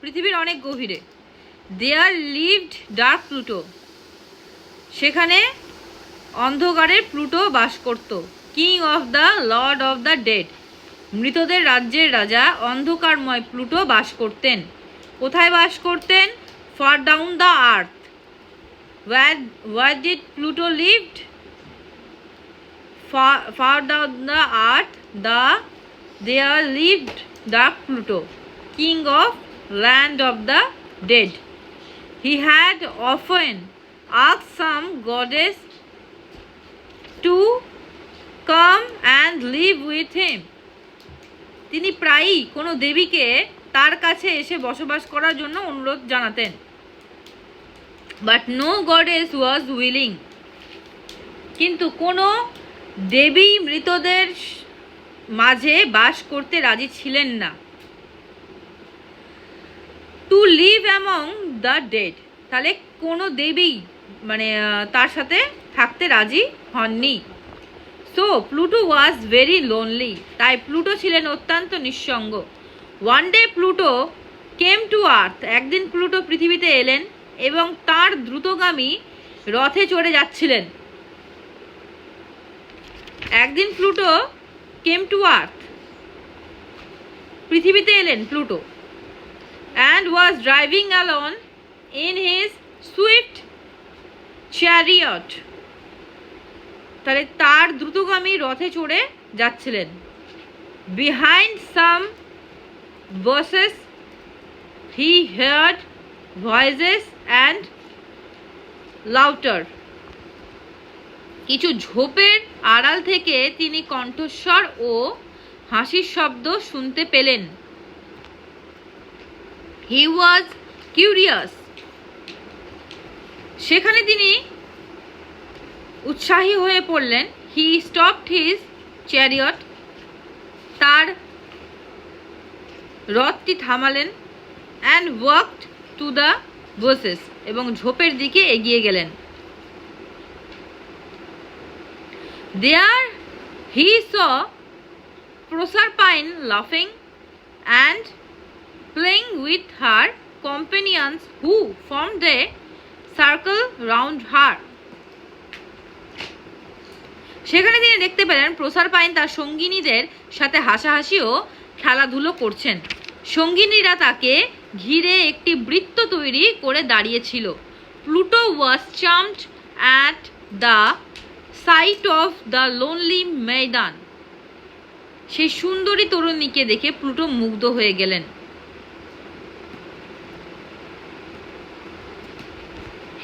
পৃথিবীর অনেক গভীরে। দেয়ার লিভড ডার্ক প্লুটো, সেখানে অন্ধকারের প্লুটো বাস করত। King of the Lord of the dead, মৃতদের রাজ্যের রাজা অন্ধকারময় প্লুটো বাস করতেন। কোথায় বাস করতেন? Far down the earth. Where did Pluto lived? Far down the earth, there lived dark Pluto, king of land of the dead. He had often asked some goddess to come and live with him. তিনি প্রায়ই কোনো দেবীকে তার কাছে এসে বসবাস করার জন্য অনুরোধ জানাতেন। But no goddess was willing, কিন্তু কোনো দেবী মৃতদের মাঝে বাস করতে রাজি ছিলেন না। To live among the dead, তাহলে কোনো দেবী তার সাথে থাকতে রাজি হননি। So Pluto was very lonely, তাই প্লুটো ছিলেন অত্যন্ত নিঃসঙ্গ। One day Pluto came to earth, একদিন প্লুটো পৃথিবীতে এলেন এবং তার দ্রুতগামী রথে চড়ে যাচ্ছিলেন। একদিন প্লুটো কেম টু আর্থ, পৃথিবীতে এলেন Pluto, and was driving alone in his swift chariot, তাহলে তার দ্রুতগামী রথে চড়ে যাচ্ছিলেন। Behind some bushes he heard voices and laughter, কিছু ঝোপের আড়াল থেকে তিনি কণ্ঠস্বর ও হাসির শব্দ শুনতে পেলেন। হি ওয়াজ কিউরিয়াস, সেখানে তিনি উৎসাহী হয়ে পড়লেন। হি স্টপড হিজ চ্যারিয়ট, তার রথটি থামালেন। And walked to the bushes, এবং ঝোপের দিকে এগিয়ে গেলেন। দেয়ার হি স প্রসারপাইন লাফিং and playing with her companions who formed a circle round her, সেখানে তিনি দেখতে পেলেন প্রসারপাইন তার সঙ্গিনীদের সাথে হাসাহাসি ও খেলাধুলো করছেন। সঙ্গিনীরা তাকে ঘিরে একটি বৃত্ত তৈরি করে দাঁড়িয়েছিল। Pluto was charmed at the sight of the lonely maiden, সেই সুন্দরী তরুণীকে দেখে প্লুটো মুগ্ধ হয়ে গেলেন।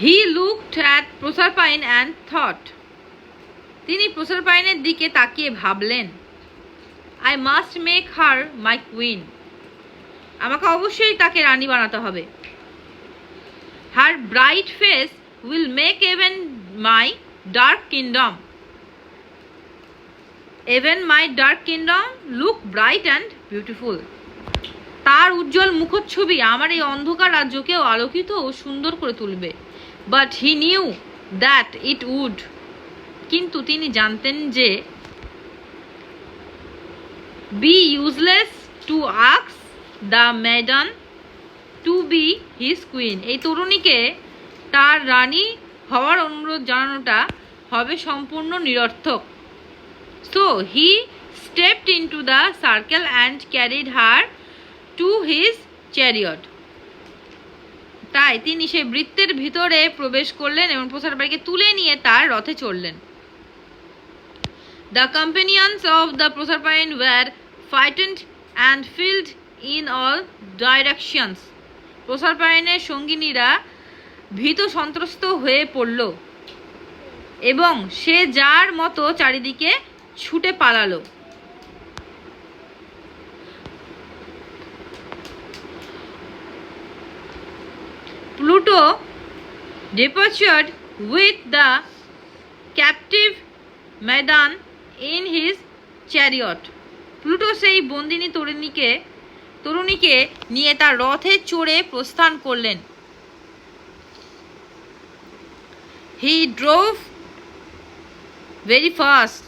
He looked at Proserpine and thought, তিনি প্রসারপাইনের দিকে তাকিয়ে ভাবলেন, I must make her my queen, আমাকে অবশ্যই তাকে রানী বানাতে হবে। Her bright face will make even my dark kingdom look bright and beautiful, তার উজ্জ্বল মুখচ্ছবি আমার এই অন্ধকার রাজ্যকেও আলোকিত ও সুন্দর করে তুলবে। But he knew that it would, কিন্তু তিনি জানতেন যে be useless to ask the maiden to be his queen, এই তরুণীকে তার রানী হওয়ার অনুরোধ জানানোটা হবে সম্পূর্ণ নিরর্থক। So he stepped into the circle and carried her to his chariot, তাই তিনি সেই বৃত্তের ভিতরে প্রবেশ করলেন এবং প্রসারপাইনকে তুলে নিয়ে তার রথে চড়লেন। The companions of the Proserpine were frightened and fled in all directions. প্রসারপাইনের সঙ্গিনীরা ভীত সন্ত্রস্ত হয়ে পড়ল এবং সে যার মতো চারিদিকে ছুটে পালালো। Pluto departed with the captive Medan in his chariot. Pluto সেই বন্দিনী তরুণীকে নিয়ে তার রথে চড়ে প্রস্থান করলেন। He drove very fast.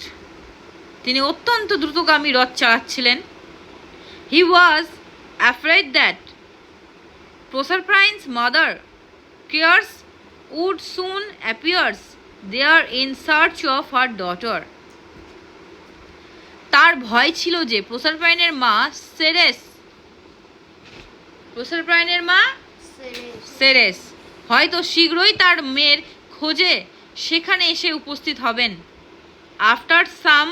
তিনি অত্যন্ত দ্রুতগামী রথ চালাচ্ছিলেন। He was afraid that Proserpine's mother Ceres would soon appear there in search of her daughter. তার ভয় ছিল যে প্রসারপাইনের মা সেরেস হয়তো শীঘ্রই তার মেয়ের খোঁজে সেখানে এসে উপস্থিত হবেন। After some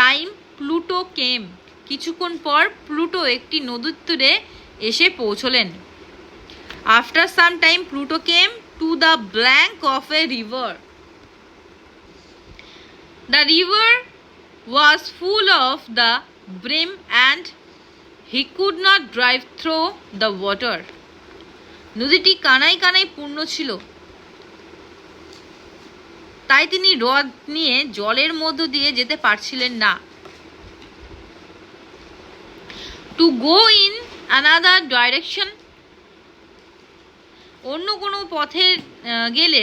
time Pluto came, কিছুক্ষণ পর প্লুটো একটি নদীর তীরে এসে পৌঁছলেন। After some time Pluto came to the bank of a river. The river was full of the brim and he could not drive through the water. নদীটি কানায় কানায় পূর্ণ ছিল, তাই তিনি রথ নিয়ে জলের মধ্য দিয়ে যেতে পারছিলেন না। To go in another direction, অন্য কোনো পথে গেলে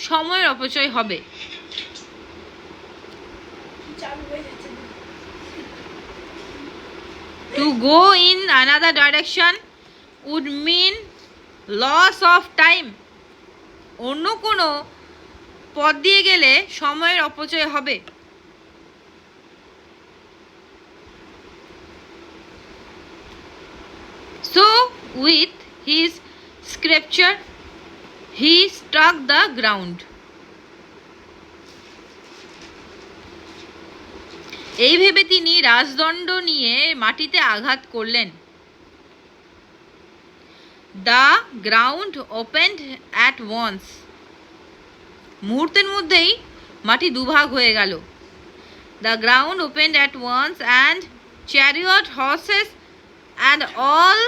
সময়ের অপচয় হবে। To go in another direction would mean loss of time. অন্য কোনো পথ দিয়ে গেলে সময়ের অপচয় হবে। So with his scepter he struck the ground. এই ভেবে তিনি রাজদণ্ড নিয়ে মাটিতে আঘাত করলেন। The ground opened at once, মুহূর্তের মধ্যেই মাটি দুভাগ হয়ে গেল। The ground opened at once and chariot horses and all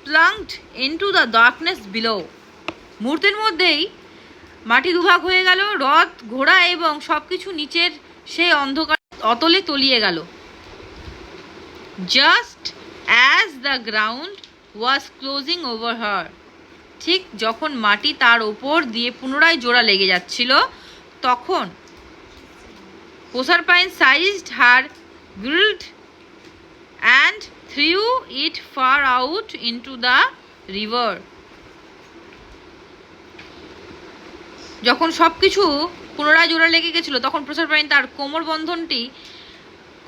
plunged into the darkness below. মুহূর্তের মধ্যেই মাটি দুভাগ হয়ে গেল, রথ, ঘোড়া এবং সব কিছু নিচের সেই অন্ধকার অতলে তলিয়ে গেল। Just as the ground was closing over her, ঠিক যখন মাটি তার ওপর দিয়ে পুনরায় জোড়া লেগে যাচ্ছিল, তখন প্রসারপাইন sized her grilled and threw it fur out into the river. যখন সব কিছু পুনরায় জোড়া লেগে গেছিল, তখন প্রসারপাইন তার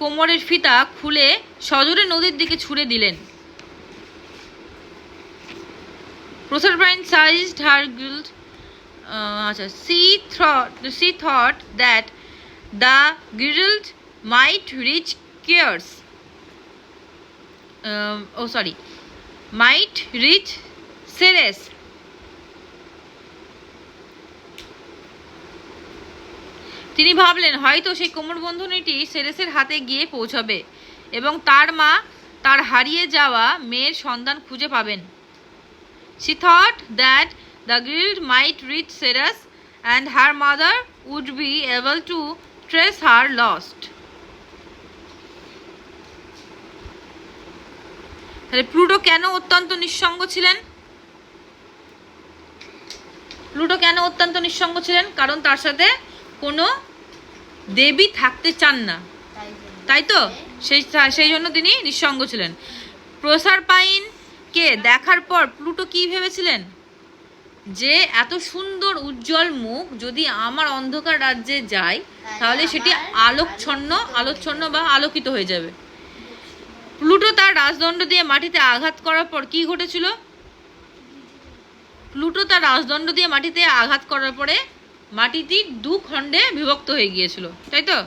কোমরের ফিতা খুলে সজোরে নদীর দিকে ছুড়ে দিলেন। প্রসারপাইন sized her guild, she thought that the girdle might reach Ceres, might reach Ceres. তিনি ভাবলেন হয়তো সেই কোমরবন্ধনীটি সেরেসের হাতে গিয়ে পৌঁছাবে এবং তার মা তার হারিয়ে যাওয়া মেয়ের সন্ধান খুঁজে পাবেন। She thought that the girdle might reach Ceres and her mother would be able to trace her lost. তাহলে প্লুটো কেন অত্যন্ত নিঃসঙ্গ ছিলেন? কারণ তার সাথে কোনো দেবী থাকতে চান না, তাই তো? সেই জন্য তিনি নিঃসঙ্গ ছিলেন। প্রসারপাইনকে দেখার পর প্লুটো কি ভেবেছিলেন? যে এত সুন্দর উজ্জ্বল মুখ যদি আমার অন্ধকার রাজ্যে যায়, তাহলে সেটি আলোকচ্ছন্ন বা আলোকিত হয়ে যাবে। প্লুটো তার রাজদণ্ড দিয়ে মাটিতে আঘাত করার পর কি ঘটেছিল? মাটিতে আঘাত করার পরে মাটিটি দু খণ্ডে বিভক্ত হয়ে গিয়েছিল, তাই তো?